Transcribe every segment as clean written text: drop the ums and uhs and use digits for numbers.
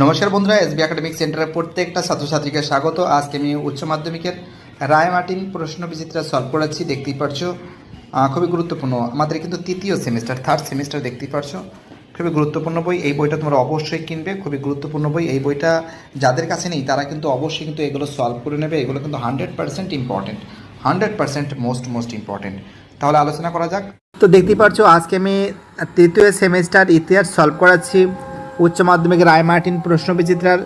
নমস্কার বন্ধুরা, SB academic সেন্টারের প্রত্যেকটা ছাত্রছাত্রীকে স্বাগত। আজকে আমি উচ্চ মাধ্যমিকের রায় মার্টিন প্রশ্ন বিচিত্রা সলভ করাচ্ছি। দেখতেই পারছো খুবই গুরুত্বপূর্ণ, আমাদের কিন্তু তৃতীয় সেমিস্টার, থার্ড সেমিস্টার। দেখতেই পারছো খুবই গুরুত্বপূর্ণ বই। এই বইটা তোমরা অবশ্যই কিনবে, খুবই গুরুত্বপূর্ণ বই। এই বইটা যাদের কাছে নেই তারা কিন্তু অবশ্যই কিন্তু এগুলো সলভ করে নেবে। এগুলো কিন্তু 100% ইম্পর্টেন্ট, 100% মোস্ট ইম্পর্টেন্ট। তাহলে আলোচনা করা যাক। তো দেখতেই পারছো আজকে আমি তৃতীয় সেমিস্টার ইতিহাস সলভ করাচ্ছি। উচ্চ মাধ্যমিক রায় মার্টিন প্রশ্ন বিচিত্রার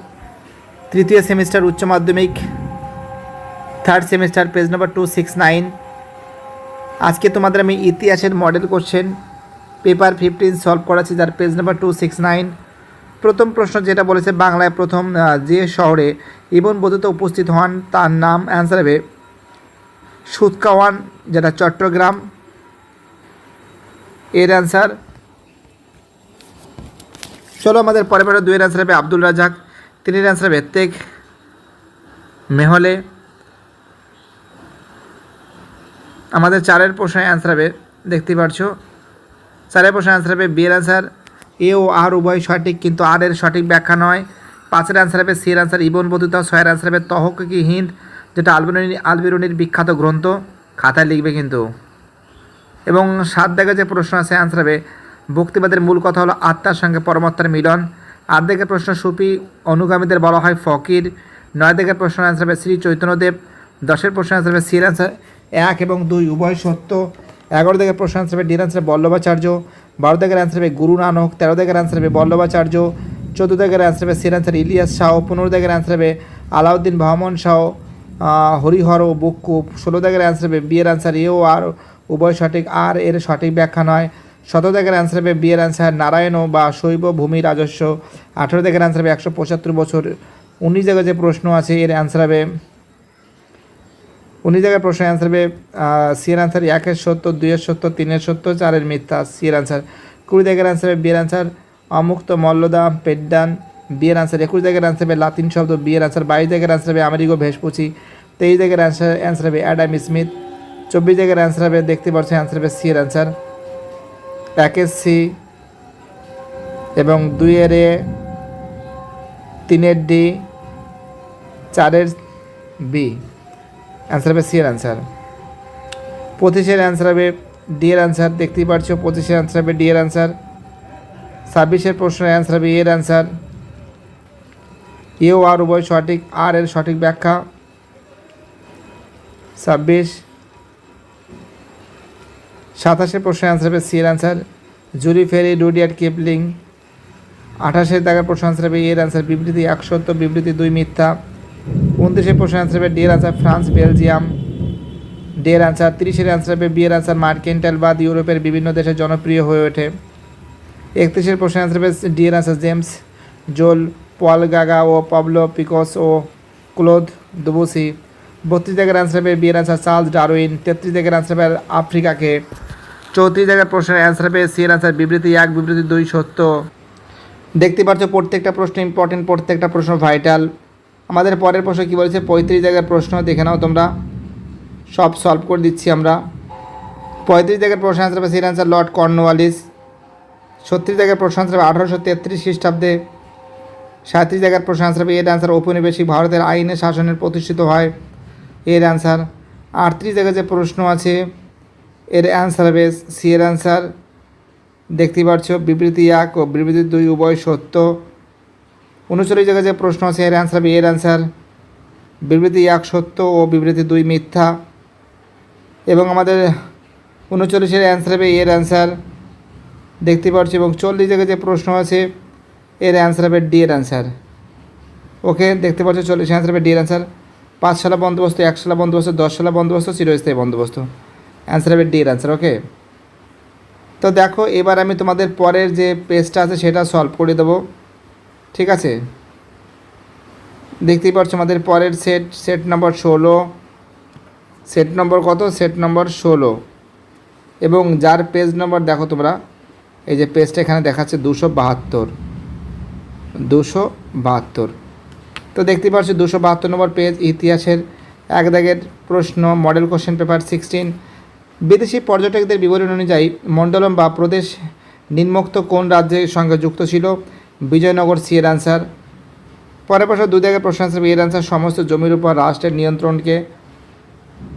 তৃতীয় সেমিস্টার উচ্চ মাধ্যমিক থার্ড সেমিস্টার, পেজ নাম্বার 269। আজকে তোমাদের আমি ইতিহাসের মডেল কোশ্চেন পেপার 15 সলভ করাচ্ছি, যার পেজ নাম্বার 269। প্রথম প্রশ্ন যেটা বলেছে, বাংলায় প্রথম যে শহরে ইবন বতুতা উপস্থিত হন তার নাম। অ্যান্সার হবে সুতকাওয়ান, যেটা চট্টগ্রাম। এর অ্যান্সার। চলো আমাদের পরে দুইয়ের অ্যান্সার হবে আব্দুল রাজাক। তিনের অ্যান্সার হবে তেগ মেহলে। আমাদের চারের প্রশ্নের অ্যান্সার হবে, দেখতেই পারছো চারের প্রশ্নের অ্যান্সার হবে বি এর অ্যান্সার। এ ও আর উভয় সঠিক, কিন্তু আর এর সঠিক ব্যাখ্যা নয়। পাঁচের অ্যান্সার হবে সি এর অ্যান্সার ইবন বতুতা। ছয়ের অ্যান্সার হবে তহকিকি হিন্দ, যেটা আলবিরুনির বিখ্যাত গ্রন্থ। খাতায় লিখবে কিন্তু। এবং 7 দাগে যে প্রশ্ন আছে, অ্যান্সার হবে ভক্তিবাদের মূল কথা হলো আত্মার সঙ্গে পরমাত্মার মিলন। 8 দাগের প্রশ্ন সুফি অনুগামীদের বলা হয় ফকির। 9 দাগের প্রশ্ন অ্যান্সার হবে শ্রী চৈতন্যদেব। 10এর প্রশ্ন অ্যান্সার হবে সির অ্যান্সার 1 এবং 2 উভয় সত্য। 11 দাগের প্রশ্ন অ্যান্সার হবে ডির অ্যান্সার বল্লভাচার্য। 12 দাগের অ্যান্সার হবে গুরু নানক। 13 দাগের অ্যান্সার হবে বল্লভাচার্য। 14 দাগের অ্যান্সার হবে সির অ্যান্সার ইলিয়াস শাহ। 15 দাগের অ্যান্সার হবে আলাউদ্দিন ভ্রমণ শাহ হরিহর ও বক্কুব। 16 দাগের অ্যান্সার হবে বি এর অ্যান্সার এ ও আর উভয় সঠিক, আর এর সঠিক ব্যাখ্যা নয়। 17 দাগের অ্যান্সার হবে বি এর অ্যান্সার নারায়ণ বা শৈব ভূমি রাজস্ব। 18 দাগের অ্যান্সার হবে 175 বছর। 19 জায়গায় যে প্রশ্ন আছে এর অ্যান্সার হবে 19 জায়গায় প্রশ্ন অ্যান্সার হবে সি এর অ্যান্সার 1-এর সত্য, 2-এর সত্য, 3-এর সত্য, 4-এর মিথ্যা। সি এর অ্যান্সার। 20 দাগের অ্যান্সার হবে বি এর অ্যান্সার অমুক্ত মল্লদা পেড্ডান। বি এর অ্যান্সার। 21 দাগের অ্যান্সার হবে লাতিন শব্দ। বি এর অ্যান্সার। 22 দাগের অ্যান্সার হবে আমেরিগো ভেসপুচি। 23 দাগের অ্যান্সার হবে অ্যাডাম স্মিথ। 24 দাগের অ্যান্সার হবে, দেখতে পাচ্ছেন অ্যান্সার হবে সি এর অ্যান্সার 1-এর সি এবং 2-এর এ, 3-এর ডি, 4-এর বি। অ্যান্সার হবে সি এর অ্যান্সার। 25-এর অ্যান্সার হবে ডি এর অ্যান্সার, দেখতেই পাচ্ছ 25-এর অ্যান্সার হবে ডি এর অ্যান্সার। 26-এর প্রশ্নের অ্যান্সার হবে এর অ্যান্সার এ ও আর উভয় সঠিক, আর এর সঠিক ব্যাখ্যা। 26। 27-এর প্রশ্নের অ্যান্সার হবে সি এর অ্যান্সার জুরি ফেরি রুডিয়ার্ড কিপলিং। 28-এর দাগের প্রশ্ন অ্যান্সার হবে এর অ্যান্সার বিবৃতি 1 সত্য, বিবৃতি 2 মিথ্যা। 29-এর প্রশ্নের অ্যান্সার হবে ডি এর অ্যান্সার ফ্রান্স বেলজিয়াম। ডি এর অ্যান্সার। 30-এর অ্যান্সার হবে বি এর অ্যান্সার মার্কেন্টাইলবাদ ইউরোপের বিভিন্ন দেশে জনপ্রিয় হয়ে ওঠে। 31-এর প্রশ্নের অ্যান্সার হবে ডি এর অ্যান্সার জেমস জোল, পল গাগা ও পাবলো পিকস ও ক্লোদ দুবুসি। 32 জায়গার অ্যান্সার হবে বি এর অ্যান্সার চার্লস ডারউইন। 33 জায়গার অ্যান্সার হবে আফ্রিকাকে। 34 জায়গার প্রশ্নের অ্যান্সার হবে সি এর অ্যান্সার বিবৃতি 1, বিবৃতি 2 সত্য। দেখতে পাচ্ছ প্রত্যেকটা প্রশ্ন ইম্পর্টেন্ট, প্রত্যেকটা প্রশ্ন ভাইটাল। আমাদের পরের প্রশ্ন কী বলেছে, 35 জায়গার প্রশ্ন দেখে নাও তোমরা, সব সলভ করে দিচ্ছি আমরা। 35 জায়গার প্রশ্ন অ্যান্সার হবে সি এর অ্যান্সার লর্ড কর্নওয়ালিস। 36 জায়গার প্রশ্ন অ্যান্সার হবে 1833 খ্রিস্টাব্দে। 37 জায়গার প্রশ্ন অ্যান্সার হবে এর অ্যান্সার ঔপনিবেশিক ভারতের আইনে শাসনের প্রতিষ্ঠিত হয়। এর অ্যান্সার। 38 জায়গায় যে প্রশ্ন আছে এর অ্যান্সার হবে সি এর অ্যান্সার, দেখতেই পাচ্ছ বিবৃতি 1 ও বিবৃতি 2 উভয় সত্য। 39 জায়গায় যে প্রশ্ন আছে এর অ্যান্সার হবে এর অ্যান্সার বিবৃতি 1 সত্য ও বিবৃতি 2 মিথ্যা। এবং আমাদের 39-এর অ্যান্সার হবে এর অ্যান্সার, দেখতে পাচ্ছ। এবং 40 জায়গায় যে প্রশ্ন আছে এর অ্যান্সার হবে ডি এর অ্যান্সার। ওকে, দেখতে পাচ্ছ 40 অ্যান্সার হবে ডি এর অ্যান্সার 5 সালা বন্দোবস্ত, 1 সালা বন্দোবস্ত, 10 সালা বন্দোবস্ত, চিরস্থায়ী বন্দোবস্ত। অ্যান্সার হবে ডি এর অ্যান্সার। ওকে, তো দেখো এবার আমি তোমাদের পরের যে পেজটা আছে সেটা সলভ করে দেবো, ঠিক আছে। দেখতেই পাচ্ছ আমাদের পরের সেট নম্বর 16। সেট নম্বর কত? Set number 16। এবং যার পেজ নম্বর দেখো তোমরা, এই যে পেজটা এখানে দেখাচ্ছে 272। তো দেখতেই পাচ্ছ 272 নম্বর পেজ, ইতিহাসের 1 দাগের প্রশ্ন, মডেল কোশ্চেন পেপার 16। বিদেশি পর্যটকদের বিবরণ অনুযায়ী মণ্ডলম বা প্রদেশ নিম্নোক্ত কোন রাজ্যের সঙ্গে যুক্ত ছিল? বিজয়নগর। সি এর অ্যান্সার। পরের প্রশ্ন 2 দাগের প্রশ্ন আনসার বি এর অ্যান্সার সমস্ত জমির উপর রাষ্ট্রের নিয়ন্ত্রণকে।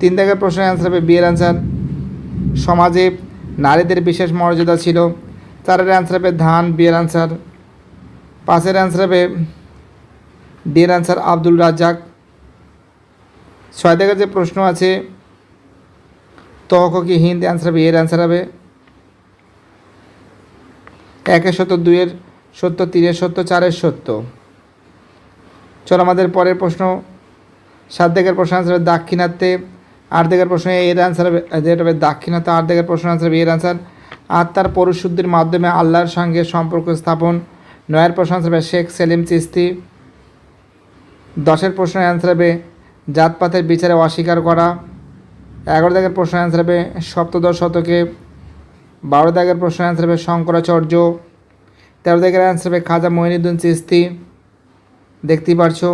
3 দাগের প্রশ্নের অ্যান্সার হবে বি এর অ্যান্সার সমাজে নারীদের বিশেষ মর্যাদা ছিল। 4 এর অ্যান্সার হবে ধান, বি এর অ্যান্সার। 5 এর অ্যান্সার হবে ডি এর অ্যান্সার আব্দুল রাজ্জাক। 6 দাগের যে প্রশ্ন আছে তহক কি হিন্দ, অ্যান্সার হবে এর অ্যান্সার হবে 1 সত্য, 2 এর সত্য, 3 এর সত্য, 4 এর সত্য। চলো আমাদের পরের প্রশ্ন 7 দাগের প্রশ্ন আনসার হবে দাক্ষিণাত্যে। 8 দাগের প্রশ্ন এর অ্যান্সার হবে যেটা হবে দাক্ষিণাত্য। 8 দাগের প্রশ্ন আনসার হবে এর অ্যান্সার আত্মার পরিশুদ্ধির মাধ্যমে আল্লাহর সঙ্গে সম্পর্ক স্থাপন। 9 প্রশ্ন আনসার হবে শেখ সেলিম চিস্তি। 10 প্রশ্নের অ্যান্সার হবে জাতপাতের বিচারে অস্বীকার করা। 11 দাগের প্রশ্ন আনসার হবে সপ্তদশ শতকে। 12 দাগের প্রশ্ন আনসার হবে শঙ্করাচার্য। 13 দাগের অ্যান্সার হবে খাজা মঈনুদ্দিন চিস্তি। দেখতেই পারছো।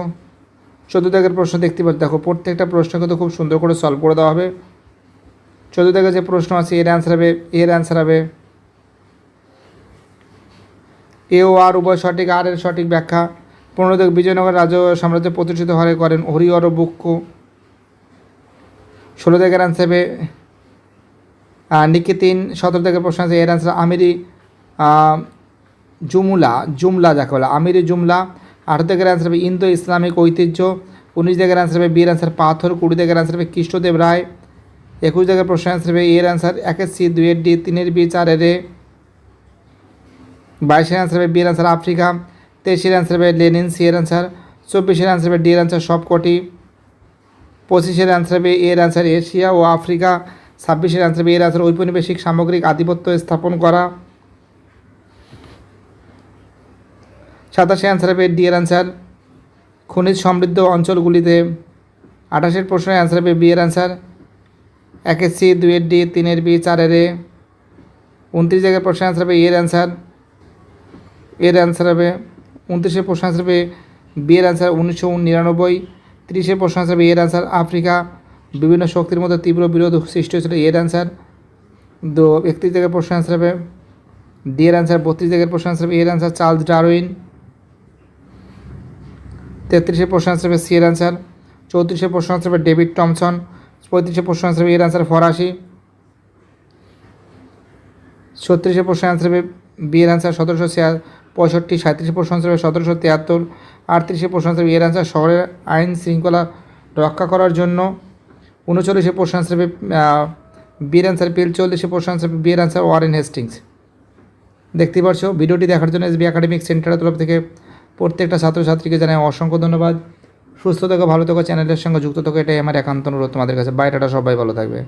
14 দাগের প্রশ্ন দেখতে পাচ্ছ, দেখো প্রত্যেকটা প্রশ্ন কিন্তু খুব সুন্দর করে সলভ করে দেওয়া হবে। 14 দাগের যে প্রশ্ন আছে এর অ্যান্সার হবে এ ও আর উভয় সঠিক, আর এর সঠিক ব্যাখ্যা। 15 দাগ বিজয়নগর রাজ্য সাম্রাজ্য প্রতিষ্ঠিত হরে করেন হরিহর বুক্কু। 16 দাগের অ্যান্সার হবে নিকেতিন। 17 দাগের প্রশ্ন আছে এর অ্যান্সার আমিরি জুমলা যাকে বলে আমিরি জুমলা। 18 দাগের অ্যান্সার হবে ইন্দো ইসলামিক ঐতিহ্য। 19 দাগের অ্যান্সার হবে বিয়ের অ্যান্সার পাথর। 20 দাগের অ্যান্সার হবে কৃষ্ণদেব রায়। 21 দাগের প্রশ্ন অ্যান্সার হবে এর অ্যান্সার 1 এর সি, 2 এর ডি, 3 এর বি, 4 এর এ। 22 এর অ্যান্সার হবে বি এর অ্যান্সার আফ্রিকা। 23 এর অ্যান্সার হবে লেনিন, সি এর অ্যান্সার। 24 এর অ্যান্সার হবে ডি এর অ্যান্সার সবকটি। 25 এর অ্যান্সার হবে এর অ্যান্সার এশিয়া ও আফ্রিকা। 26 এর অ্যান্সার হবে এর অ্যান্সার ঔপনিবেশিক সামগ্রিক আধিপত্য স্থাপন করা। 27 এর অ্যান্সার হবে ডি এর অ্যান্সার খনিজ সমৃদ্ধ অঞ্চলগুলিতে। 28 এর প্রশ্নের অ্যান্সার হবে বি এর অ্যান্সার 1 এর সি, 2 এর ডি, 3 এর বি, 4 এর এ। 29 জায়গায় প্রশ্নের অ্যান্সার হবে এর অ্যান্সার হবে 29 এর প্রশ্ন অ্যান্সার হবে বি এর অ্যান্সার 1999। 30 এর প্রশ্ন অ্যান্সার হবে এর অ্যান্সার আফ্রিকা বিভিন্ন শক্তির মধ্যে তীব্র বিরোধ সৃষ্টি হয়েছিল, এর অ্যান্সার। 31 জায়গায় প্রশ্ন অ্যান্সার হবে ডি এর অ্যান্সার। 32 জায়গায় প্রশ্ন অ্যান্সার হবে এর অ্যান্সার চার্লস ডারউইন। 33 প্রশ্ন আনসার হবে সি এর অ্যান্সার। 34 প্রশ্ন আনসার হবে ডেভিড টমসন। 35 প্রশ্ন আনসার হবে এর অ্যান্সার ফরাসি। 36 প্রশ্ন আনসার হবে বি এর অ্যান্সার 1765। 37 প্রশ্ন আনসার হবে 1773। 38 প্রশ্ন আনসার হবে এর অ্যান্সার শহরের আইন শৃঙ্খলা রক্ষা করার জন্য। 39 প্রশ্ন আনসার হবে বি এর অ্যান্সার পিল। 40 প্রশ্ন আনসার হবে বি এর অ্যান্সার ওয়ারেন হেস্টিংস। দেখতেই পারছো। ভিডিওটি দেখার জন্য এসবি একাডেমিক সেন্টারের তরফ থেকে প্রত্যেকটা ছাত্রছাত্রীকে জানাই অসংখ্য ধন্যবাদ। সুস্থ থেকো, ভালো থেকো, চ্যানেলের সঙ্গে যুক্ত থেকো, এটাই আমার একান্ত অনুরোধ তোমাদের কাছে। বাইরেটা সবাই ভালো থাকবে।